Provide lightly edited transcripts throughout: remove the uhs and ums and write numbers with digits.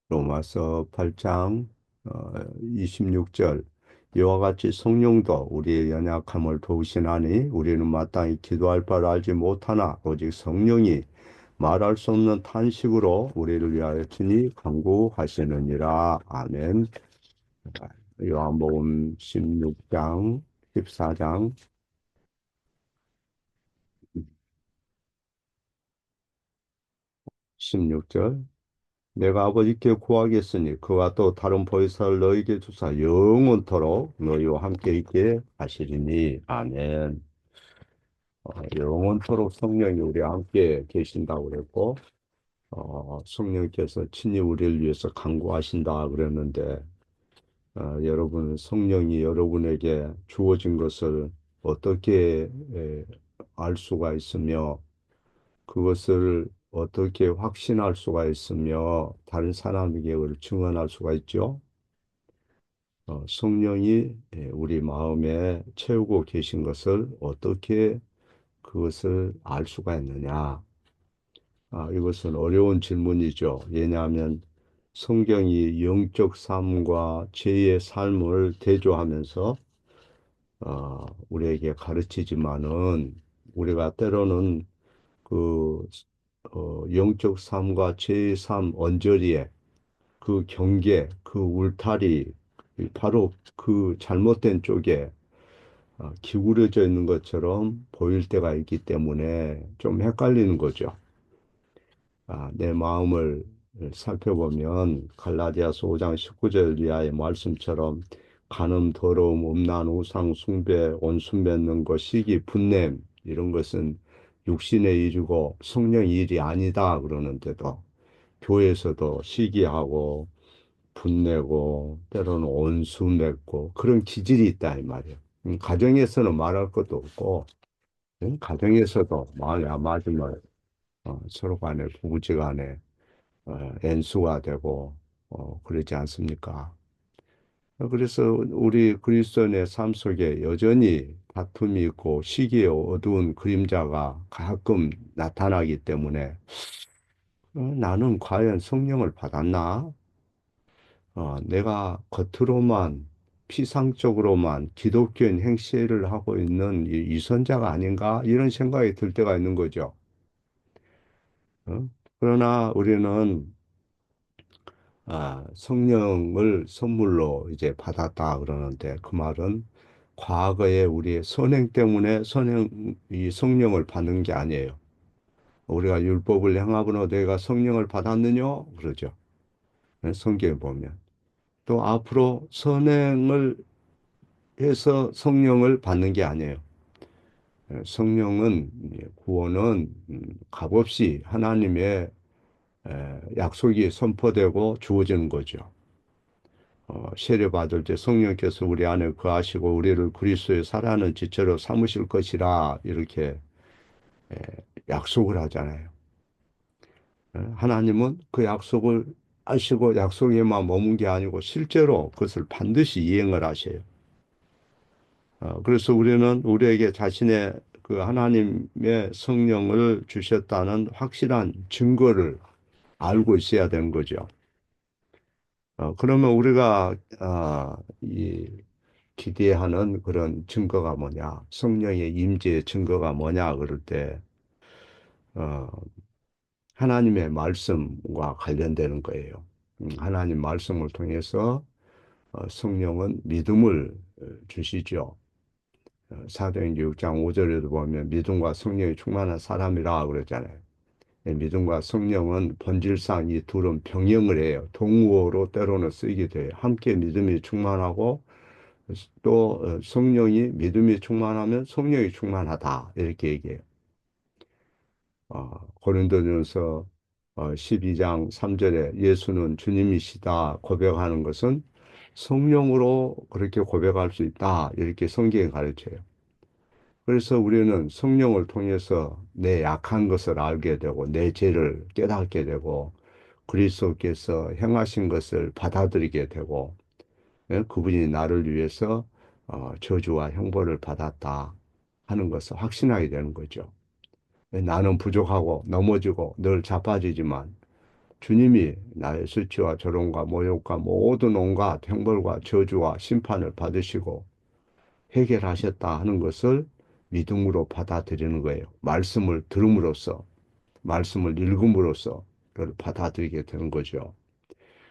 로마서 8장 26절 이와 같이 성령도 우리의 연약함을 도우시나니 우리는 마땅히 기도할 바를 알지 못하나 오직 성령이 말할 수 없는 탄식으로 우리를 위하여 친히 간구하시느니라. 아멘. 요한복음 16장 14장 16절 내가 아버지께 구하겠으니 그와 또 다른 보혜사를 너희에게 주사 영원토록 너희와 함께 있게 하시리니. 아멘. 영원토록 성령이 우리와 함께 계신다고 그랬고, 성령께서 친히 우리를 위해서 간구하신다 그랬는데, 여러분 성령이 여러분에게 주어진 것을 어떻게 알 수가 있으며 그것을 어떻게 확신할 수가 있으며 다른 사람에게 그걸 증언할 수가 있죠? 성령이 우리 마음에 채우고 계신 것을 어떻게 그것을 알 수가 있느냐? 이것은 어려운 질문이죠. 왜냐하면 성경이 영적 삶과 죄의 삶을 대조하면서 우리에게 가르치지만은 우리가 때로는 그 영적 삶과 죄의 삶 언저리에 그 경계, 그 울타리, 바로 그 잘못된 쪽에 기울어져 있는 것처럼 보일 때가 있기 때문에 좀 헷갈리는 거죠. 내 마음을 살펴보면 갈라디아서 5장 19절 이하의 말씀처럼 간음, 더러움, 음란, 우상, 숭배, 온순 맺는 것, 시기, 분냄 이런 것은 육신의 일이고 성령의 일이 아니다 그러는데도 교회에서도 시기하고 분내고 때로는 온수 맺고 그런 기질이 있다 이 말이에요. 가정에서는 말할 것도 없고 가정에서도 마음이 안 맞으면 서로 간에 부부지간에 엔수가 되고 그러지 않습니까? 그래서 우리 그리스도인의 삶 속에 여전히 다툼이 있고 시기의 어두운 그림자가 가끔 나타나기 때문에 나는 과연 성령을 받았나? 내가 겉으로만 피상적으로만 기독교인 행세를 하고 있는 이 유선자가 아닌가? 이런 생각이 들 때가 있는 거죠. 그러나 우리는 성령을 선물로 이제 받았다 그러는데 그 말은 과거에 우리의 선행 때문에 이 성령을 받는 게 아니에요. 우리가 율법을 행하거나 내가 성령을 받았느냐? 그러죠. 성경에 보면. 또 앞으로 선행을 해서 성령을 받는 게 아니에요. 성령은 구원은 값없이 하나님의 약속이 선포되고 주어지는 거죠. 세례 받을 때 성령께서 우리 안에 거하시고 우리를 그리스도의 살아있는 지체로 삼으실 것이라 이렇게 에, 약속을 하잖아요. 하나님은 그 약속을 하시고 약속에만 머문 게 아니고 실제로 그것을 반드시 이행을 하셔요. 그래서 우리는 우리에게 자신의 그 하나님의 성령을 주셨다는 확실한 증거를 알고 있어야 되는 거죠. 그러면 우리가 이 기대하는 그런 증거가 뭐냐, 성령의 임재의 증거가 뭐냐 그럴 때 어, 하나님의 말씀과 관련되는 거예요. 하나님 말씀을 통해서 성령은 믿음을 주시죠. 사도행전 6장 5절에도 보면 믿음과 성령이 충만한 사람이라 그러잖아요. 믿음과 성령은 본질상 이 둘은 병행을 해요. 동우어로 때로는 쓰이게 돼요. 함께 믿음이 충만하고 또 성령이 믿음이 충만하면 성령이 충만하다 이렇게 얘기해요. 고린도전서 12장 3절에 예수는 주님이시다 고백하는 것은 성령으로 그렇게 고백할 수 있다 이렇게 성경이 가르쳐요. 그래서 우리는 성령을 통해서 내 약한 것을 알게 되고 내 죄를 깨닫게 되고 그리스도께서 행하신 것을 받아들이게 되고 그분이 나를 위해서 저주와 형벌을 받았다 하는 것을 확신하게 되는 거죠. 나는 부족하고 넘어지고 늘 자빠지지만 주님이 나의 수치와 저롱과 모욕과 모든 온갖 형벌과 저주와 심판을 받으시고 해결하셨다 하는 것을 믿음으로 받아들이는 거예요. 말씀을 들음으로써, 말씀을 읽음으로써 그걸 받아들이게 되는 거죠.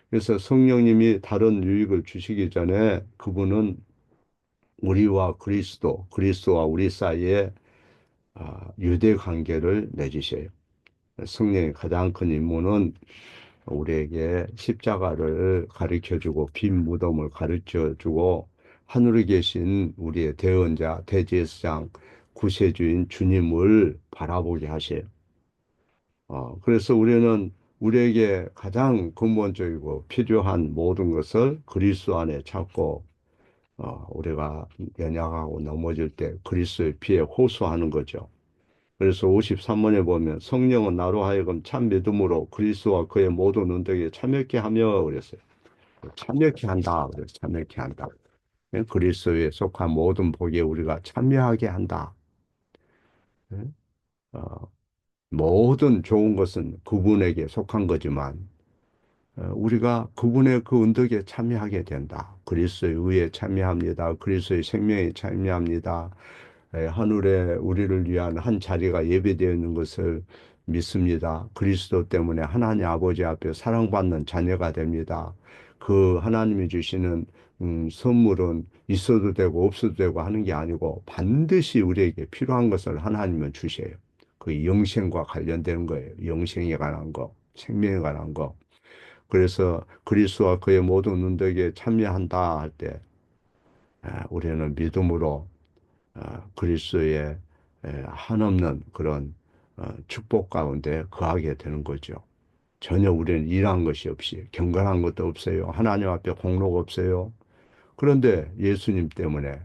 그래서 성령님이 다른 유익을 주시기 전에 그분은 우리와 그리스도, 그리스도와 우리 사이에 유대 관계를 맺으셔요. 성령의 가장 큰 임무는 우리에게 십자가를 가르쳐주고 빈 무덤을 가르쳐주고 하늘에 계신 우리의 대언자, 대제사장, 구세주인 주님을 바라보게 하셔요. 그래서 우리는 우리에게 가장 근본적이고 필요한 모든 것을 그리스도 안에 찾고 우리가 연약하고 넘어질 때 그리스도의 피에 호소하는 거죠. 그래서 53번에 보면 성령은 나로 하여금 참 믿음으로 그리스도와 그의 모든 은덕에 참여케 하며 그랬어요. 참여케 한다. 그래서 참여케 한다. 그리스도에 속한 모든 복에 우리가 참여하게 한다. 어, 모든 좋은 것은 그분에게 속한 거지만 우리가 그분의 그 은덕에 참여하게 된다. 그리스도의 의에 참여합니다. 그리스도의 생명에 참여합니다. 하늘에 우리를 위한 한 자리가 예배되어 있는 것을 믿습니다. 그리스도 때문에 하나님 아버지 앞에 사랑받는 자녀가 됩니다. 그 하나님이 주시는 선물은 있어도 되고 없어도 되고 하는 게 아니고 반드시 우리에게 필요한 것을 하나님은 주셔요. 그 영생과 관련되는 거예요. 영생에 관한 거, 생명에 관한 거. 그래서 그리스도와 그의 모든 은덕에 참여한다 할 때 우리는 믿음으로 그리스도의 한없는 그런 축복 가운데 거하게 되는 거죠. 전혀 우리는 일한 것이 없이 경건한 것도 없어요. 하나님 앞에 공로가 없어요. 그런데 예수님 때문에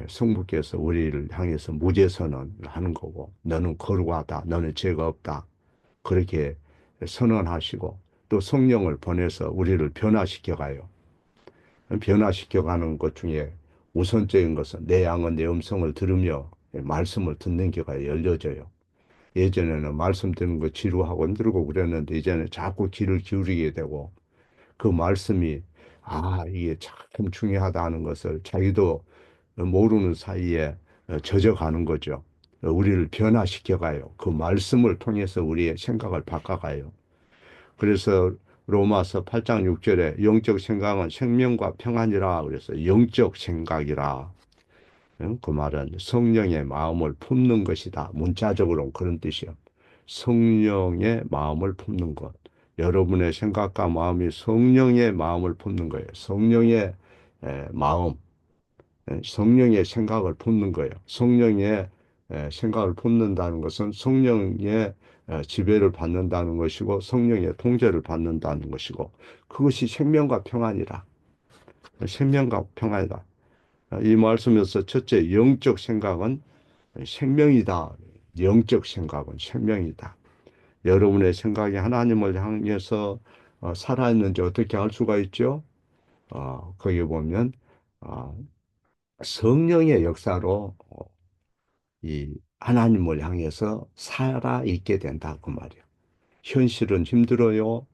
성부께서 우리를 향해서 무죄선언을 하는 거고 너는 거룩하다. 너는 죄가 없다. 그렇게 선언하시고 또 성령을 보내서 우리를 변화시켜 가요. 변화시켜 가는 것 중에 우선적인 것은 내 양은 내 음성을 들으며 말씀을 듣는 귀가 열려져요. 예전에는 말씀 듣는 거 지루하고 힘들고 그랬는데 이제는 자꾸 귀를 기울이게 되고 그 말씀이 이게 참 중요하다 하는 것을 자기도 모르는 사이에 젖어가는 거죠. 우리를 변화시켜 가요. 그 말씀을 통해서 우리의 생각을 바꿔가요. 그래서 로마서 8장 6절에 영적 생각은 생명과 평안이라 그래서 영적 생각이라. 응? 그 말은 성령의 마음을 품는 것이다. 문자적으로는 그런 뜻이요. 성령의 마음을 품는 것. 여러분의 생각과 마음이 성령의 마음을 품는 거예요. 성령의 마음, 성령의 생각을 품는 거예요. 성령의 생각을 품는다는 것은 성령의 지배를 받는다는 것이고 성령의 통제를 받는다는 것이고 그것이 생명과 평안이라. 생명과 평안이다. 이 말씀에서 첫째 영적 생각은 생명이다. 영적 생각은 생명이다. 여러분의 생각이 하나님을 향해서 살아있는지 어떻게 알 수가 있죠? 거기 보면 어, 성령의 역사로 이 하나님을 향해서 살아있게 된다 그 말이에요. 현실은 힘들어요.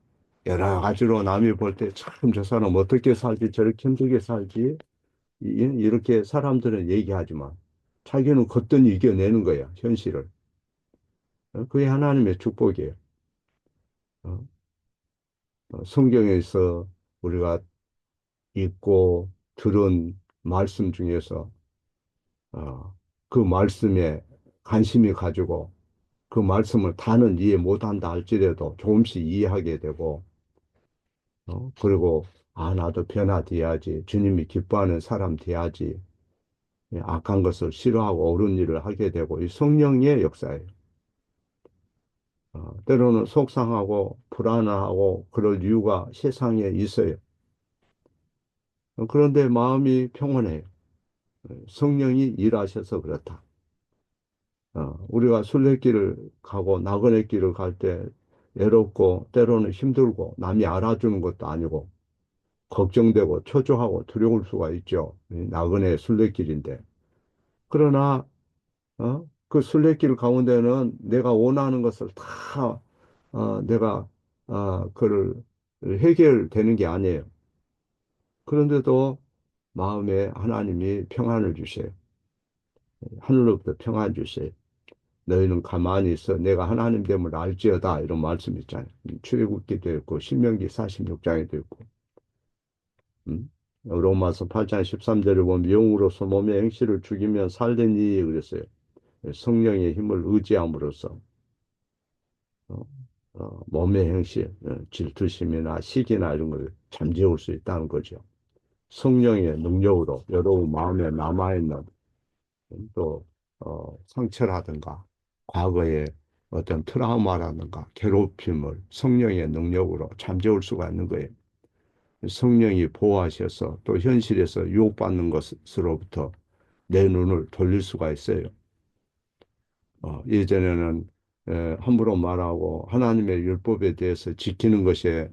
여러 가지로 남이 볼 때 참 저 사람 어떻게 살지 저렇게 힘들게 살지 이렇게 사람들은 얘기하지만 자기는 거뜬히 이겨내는 거야 현실을. 그게 하나님의 축복이에요. 어, 성경에서 우리가 읽고 들은 말씀 중에서 그 말씀에 관심이 가지고 그 말씀을 다는 이해 못한다 할지라도 조금씩 이해하게 되고 그리고 나도 변화돼야지 주님이 기뻐하는 사람 돼야지 악한 것을 싫어하고 옳은 일을 하게 되고 이 성령의 역사예요. 때로는 속상하고 불안하고 그럴 이유가 세상에 있어요. 그런데 마음이 평온해요. 성령이 일하셔서 그렇다. 우리가 순례길을 가고 나그네 길을 갈 때 외롭고 때로는 힘들고 남이 알아주는 것도 아니고 걱정되고 초조하고 두려울 수가 있죠. 나그네 순례길인데. 그러나 그 순례길 가운데는 내가 원하는 것을 다 내가 그를 해결되는 게 아니에요. 그런데도 마음에 하나님이 평안을 주세요. 하늘로부터 평안 주세요. 너희는 가만히 있어. 내가 하나님 됨을 알지어다. 이런 말씀 있잖아요. 출애굽기도 있고, 신명기 46장에도 있고. 음? 로마서 8장 13절에 보면 영으로서 몸의 행실을 죽이면 살리니 그랬어요. 성령의 힘을 의지함으로써 어, 몸의 행실, 질투심이나 시기나 이런 걸 잠재울 수 있다는 거죠. 성령의 능력으로 여러분 마음에 남아있는 또 상처라든가 과거의 어떤 트라우마라든가 괴롭힘을 성령의 능력으로 잠재울 수가 있는 거예요. 성령이 보호하셔서 또 현실에서 유혹받는 것으로부터 내 눈을 돌릴 수가 있어요. 예전에는 함부로 말하고 하나님의 율법에 대해서 지키는 것에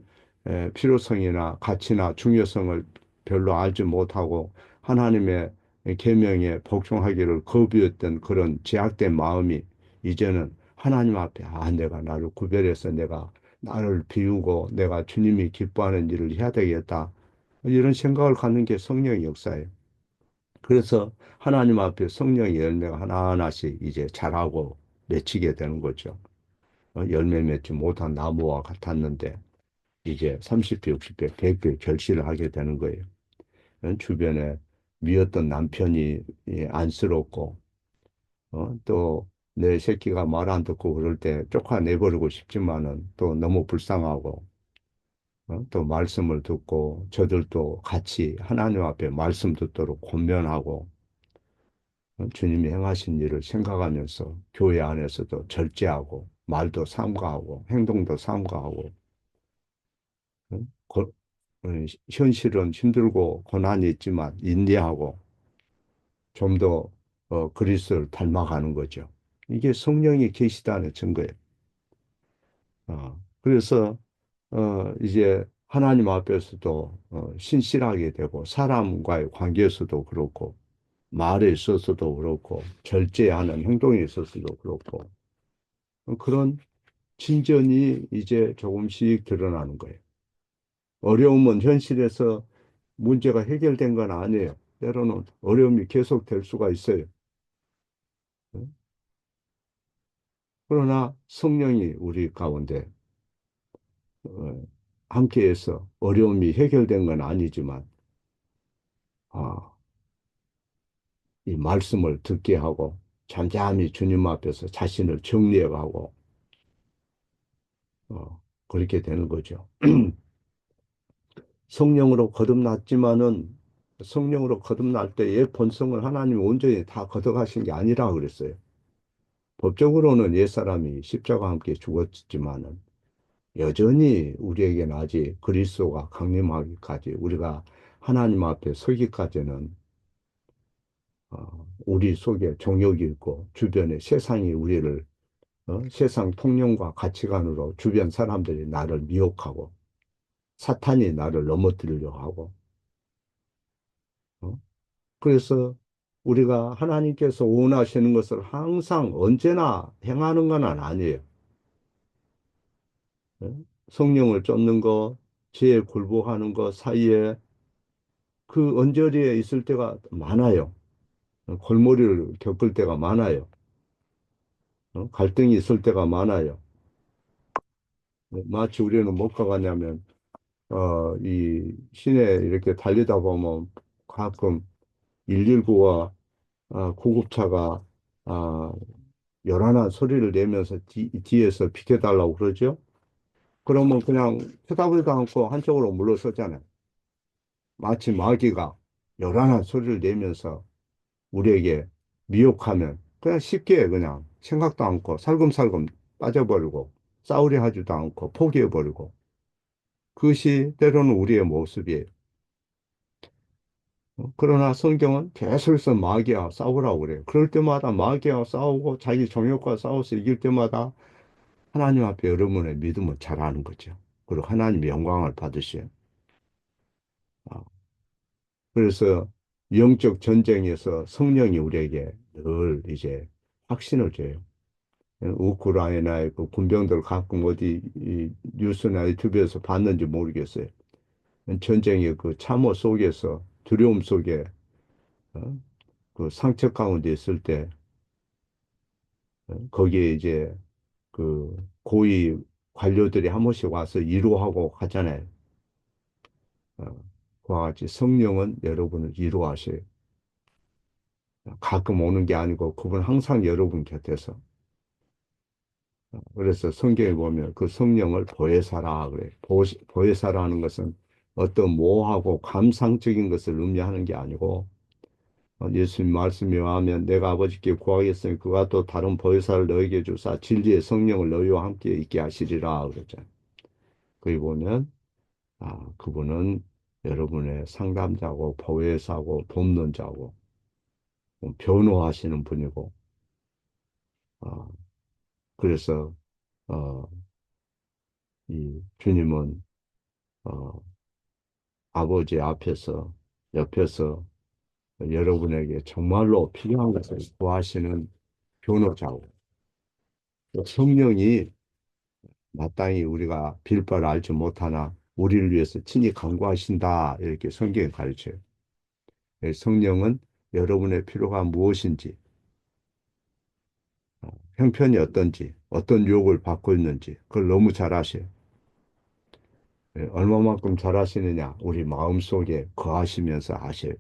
필요성이나 가치나 중요성을 별로 알지 못하고 하나님의 계명에 복종하기를 거부했던 그런 제약된 마음이 이제는 하나님 앞에 내가 나를 구별해서 내가 나를 비우고 내가 주님이 기뻐하는 일을 해야 되겠다. 이런 생각을 갖는 게 성령의 역사예요. 그래서 하나님 앞에 성령의 열매가 하나하나씩 이제 자라고 맺히게 되는 거죠. 열매 맺지 못한 나무와 같았는데 이제 30배, 60배, 100배 결실을 하게 되는 거예요. 주변에 미웠던 남편이 안쓰럽고 또 내 새끼가 말 안 듣고 그럴 때 쫓아내버리고 싶지만은 또 너무 불쌍하고 또 말씀을 듣고 저들도 같이 하나님 앞에 말씀 듣도록 권면하고 주님이 행하신 일을 생각하면서 교회 안에서도 절제하고 말도 삼가하고 행동도 삼가하고 어, 고- 현실은 힘들고 고난이 있지만 인내하고 좀 더 그리스도를 닮아가는 거죠. 이게 성령이 계시다는 증거예요. 그래서 이제 하나님 앞에서도 신실하게 되고 사람과의 관계에서도 그렇고 말에 있어서도 그렇고 절제하는 행동에 있어서도 그렇고 그런 진전이 이제 조금씩 드러나는 거예요. 어려움은 현실에서 문제가 해결된 건 아니에요. 때로는 어려움이 계속될 수가 있어요. 그러나 성령이 우리 가운데 어, 함께해서 어려움이 해결된 건 아니지만 아, 이 말씀을 듣게 하고 잠잠히 주님 앞에서 자신을 정리해가고 그렇게 되는 거죠. 성령으로 거듭났지만은 성령으로 거듭날 때의 본성을 하나님이 온전히 다 걷어가신 게 아니라 그랬어요. 법적으로는 옛사람이 십자가와 함께 죽었지만은 여전히 우리에게는 아직 그리스도가 강림하기까지 우리가 하나님 앞에 서기까지는 우리 속에 정욕이 있고 주변에 세상이 우리를 세상 통념과 가치관으로 주변 사람들이 나를 미혹하고 사탄이 나를 넘어뜨리려고 하고 어? 그래서 우리가 하나님께서 원하시는 것을 항상 언제나 행하는 건 아니에요. 어? 성령을 쫓는 것, 죄에 굴복하는 것 사이에 그 언저리에 있을 때가 많아요. 골머리를 겪을 때가 많아요. 갈등이 있을 때가 많아요. 마치 우리는 못 가가냐면, 이 시내 이렇게 달리다 보면 가끔 119와 구급차가 아, 요란한 소리를 내면서 뒤에서 비켜달라고 그러죠. 그러면 그냥 쳐다보지도 않고 한쪽으로 물러서잖아요. 마치 마귀가 요란한 소리를 내면서 우리에게 미혹하면 그냥 쉽게 그냥 생각도 않고 살금살금 빠져버리고 싸우려 하지도 않고 포기해버리고 그것이 때로는 우리의 모습이에요. 그러나 성경은 계속해서 마귀와 싸우라고 그래요. 그럴 때마다 마귀와 싸우고 자기 정욕과 싸워서 이길 때마다 하나님 앞에 여러분의 믿음을 잘하는 거죠. 그리고 하나님의 영광을 받으셔요. 아, 그래서 영적 전쟁에서 성령이 우리에게 늘 이제 확신을 줘요. 우크라이나의 그 군병들 가끔 어디 이 뉴스나 유튜브에서 봤는지 모르겠어요. 전쟁의 그 참호 속에서 두려움 속에 어? 그 상처 가운데 있을 때 거기에 이제 그 고위 관료들이 한 번씩 와서 위로하고 가잖아요. 그와 같이 성령은 여러분을 위로하셔요. 가끔 오는 게 아니고 그분 항상 여러분 곁에서. 그래서 성경에 보면 그 성령을 보혜사라 그래요. 보혜사라는 것은 어떤 모호하고 감상적인 것을 의미하는 게 아니고 예수님 말씀에 의하면 내가 아버지께 구하겠으니 그가 또 다른 보혜사를 너에게 주사 진리의 성령을 너희와 함께 있게 하시리라 그랬잖아요. 거기 보면 그분은 여러분의 상담자고 보혜사고 돕는 자고 변호하시는 분이고 아, 그래서 어, 이 주님은 어, 아버지 앞에서 옆에서 여러분에게 정말로 필요한 것을 구하시는 변호자고 또 성령이 마땅히 우리가 빌 바를 알지 못하나 우리를 위해서 친히 간구하신다 이렇게 성경에 가르쳐요. 성령은 여러분의 필요가 무엇인지 형편이 어떤지 어떤 유혹을 받고 있는지 그걸 너무 잘 아셔요. 얼마만큼 잘 아시느냐 우리 마음속에 거하시면서 아셔요.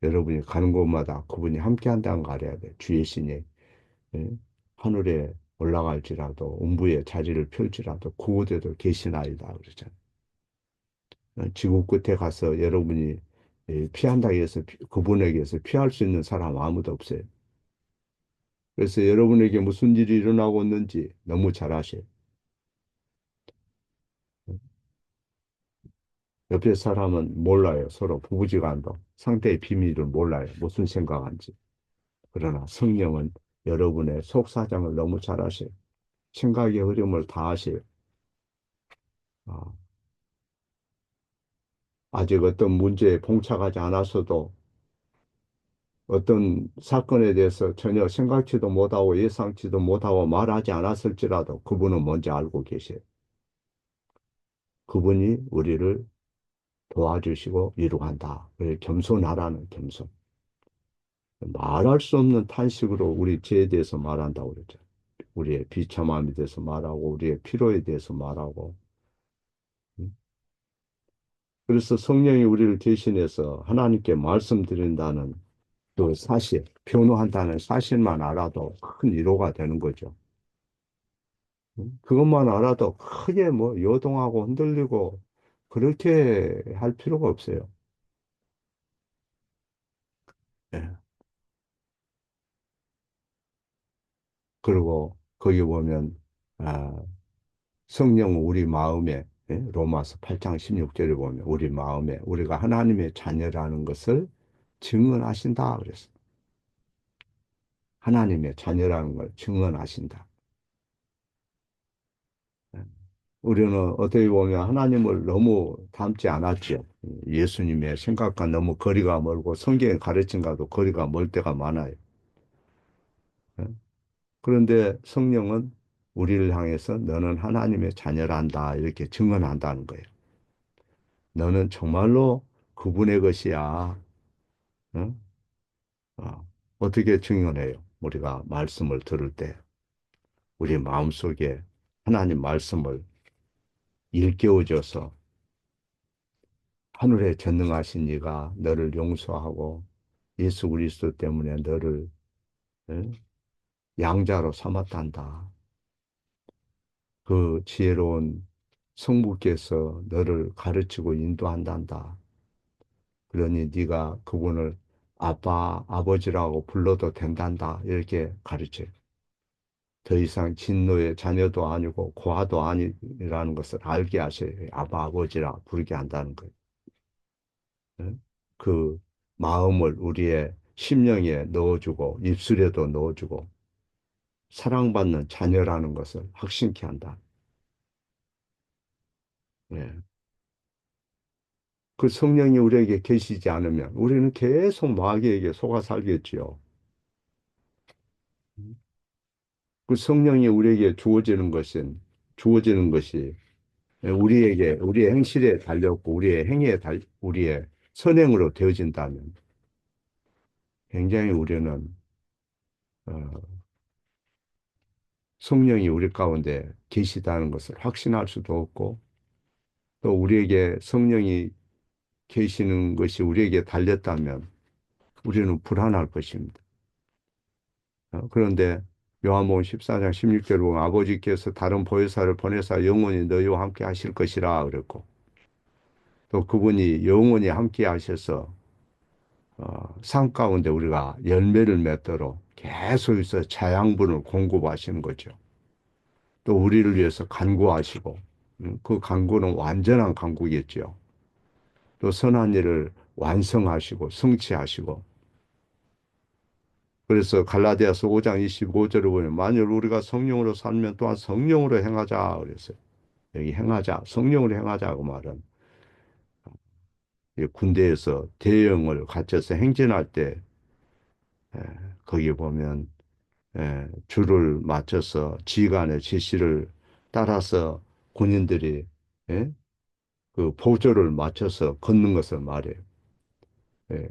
여러분이 가는 곳마다 그분이 함께 한다는 거 알아야 돼. 주의 신이 예? 하늘에 올라갈지라도 음부에 자리를 펼지라도 그곳에도 계시나이다 그러잖아요. 지구 끝에 가서 여러분이 피한다고 해서 그분에게서 피할 수 있는 사람 아무도 없어요. 그래서 여러분에게 무슨 일이 일어나고 있는지 너무 잘 아셔요. 옆에 사람은 몰라요. 서로 부부지간도 상대의 비밀을 몰라요. 무슨 생각하는지. 그러나 성령은 여러분의 속사정을 너무 잘 아셔요. 생각의 흐름을 다 아셔요. 아, 아직 어떤 문제에 봉착하지 않았어도 어떤 사건에 대해서 전혀 생각지도 못하고 예상치도 못하고 말하지 않았을지라도 그분은 뭔지 알고 계세요. 그분이 우리를 도와주시고 위로한다. 그래, 겸손하라는 겸손. 말할 수 없는 탄식으로 우리 죄에 대해서 말한다고 그랬죠. 우리의 비참함에 대해서 말하고 우리의 필요에 대해서 말하고. 음. 그래서 성령이 우리를 대신해서 하나님께 말씀드린다는 그 사실, 변호한다는 사실만 알아도 큰 위로가 되는 거죠. 그것만 알아도 크게 뭐 요동하고 흔들리고 그렇게 할 필요가 없어요. 예. 그리고 거기 보면 아, 성령은 우리 마음에 로마서 8장 16절에 보면 우리 마음에 우리가 하나님의 자녀라는 것을 증언하신다 그랬어. 하나님의 자녀라는 걸 증언하신다. 예. 우리는 어떻게 보면 하나님을 너무 닮지 않았죠. 예수님의 생각과 너무 거리가 멀고 성경의 가르침과도 거리가 멀 때가 많아요. 예. 그런데 성령은 우리를 향해서 너는 하나님의 자녀란다 이렇게 증언한다는 거예요. 너는 정말로 그분의 것이야. 어? 어떻게 증언해요? 우리가 말씀을 들을 때 우리 마음속에 하나님 말씀을 일깨워줘서 하늘에 전능하신 이가 너를 용서하고 예수 그리스도 때문에 너를 어? 양자로 삼았단다. 그 지혜로운 성부께서 너를 가르치고 인도한단다. 그러니 네가 그분을 아빠, 아버지라고 불러도 된단다. 이렇게 가르쳐요. 더 이상 진노의 자녀도 아니고 고아도 아니라는 것을 알게 하셔요. 아빠, 아버지라 부르게 한다는 거예요. 응? 그 마음을 우리의 심령에 넣어주고 입술에도 넣어주고 사랑받는 자녀라는 것을 확신케 한다. 예. 그 성령이 우리에게 계시지 않으면 우리는 계속 마귀에게 속아 살겠지요. 그 성령이 우리에게 주어지는 것이 우리의 행실에 달렸고, 우리의 선행으로 되어진다면, 굉장히 우리는, 어, 성령이 우리 가운데 계시다는 것을 확신할 수도 없고, 또 우리에게 성령이 계시는 것이 우리에게 달렸다면, 우리는 불안할 것입니다. 그런데 요한복음 14장 16절을 보면 아버지께서 다른 보혜사를 보내사 영원히 너희와 함께 하실 것이라 그랬고, 또 그분이 영원히 함께 하셔서 삶 가운데 우리가 열매를 맺도록 계속해서 자양분을 공급하시는 거죠. 또 우리를 위해서 간구하시고, 그 간구는 완전한 간구겠죠. 또 선한 일을 완성하시고 성취하시고, 그래서 갈라디아서 5장 25절을 보면 만일 우리가 성령으로 살면 또한 성령으로 행하자 그랬어요. 여기 행하자, 성령으로 행하자 그 말은 군대에서 대형을 갖춰서 행진할 때 에, 거기 보면 줄을 맞춰서 지휘관의 지시를 따라서 군인들이 예? 그 보조를 맞춰서 걷는 것을 말해요. 예.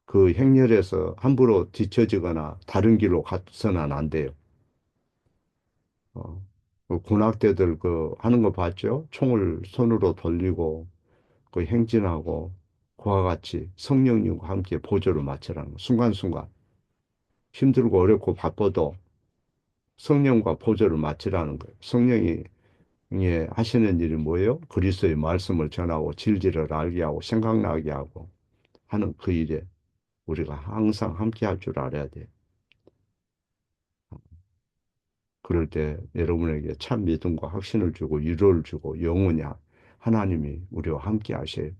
그 행렬에서 함부로 뒤처지거나 다른 길로 가서는 안 돼요. 그 군악대들 그 하는 거 봤죠? 총을 손으로 돌리고 그 행진하고 그와 같이 성령님과 함께 보조를 맞추라는 거. 순간순간 힘들고 어렵고 바빠도 성령과 보조를 맞추라는 거예요. 성령이 하시는 일이 뭐예요? 그리스도의 말씀을 전하고 진리를 알게 하고 생각나게 하고 하는 그 일에 우리가 항상 함께 할 줄 알아야 돼요. 그럴 때 여러분에게 참 믿음과 확신을 주고 위로를 주고 영원히 하나님이 우리와 함께 하셔요.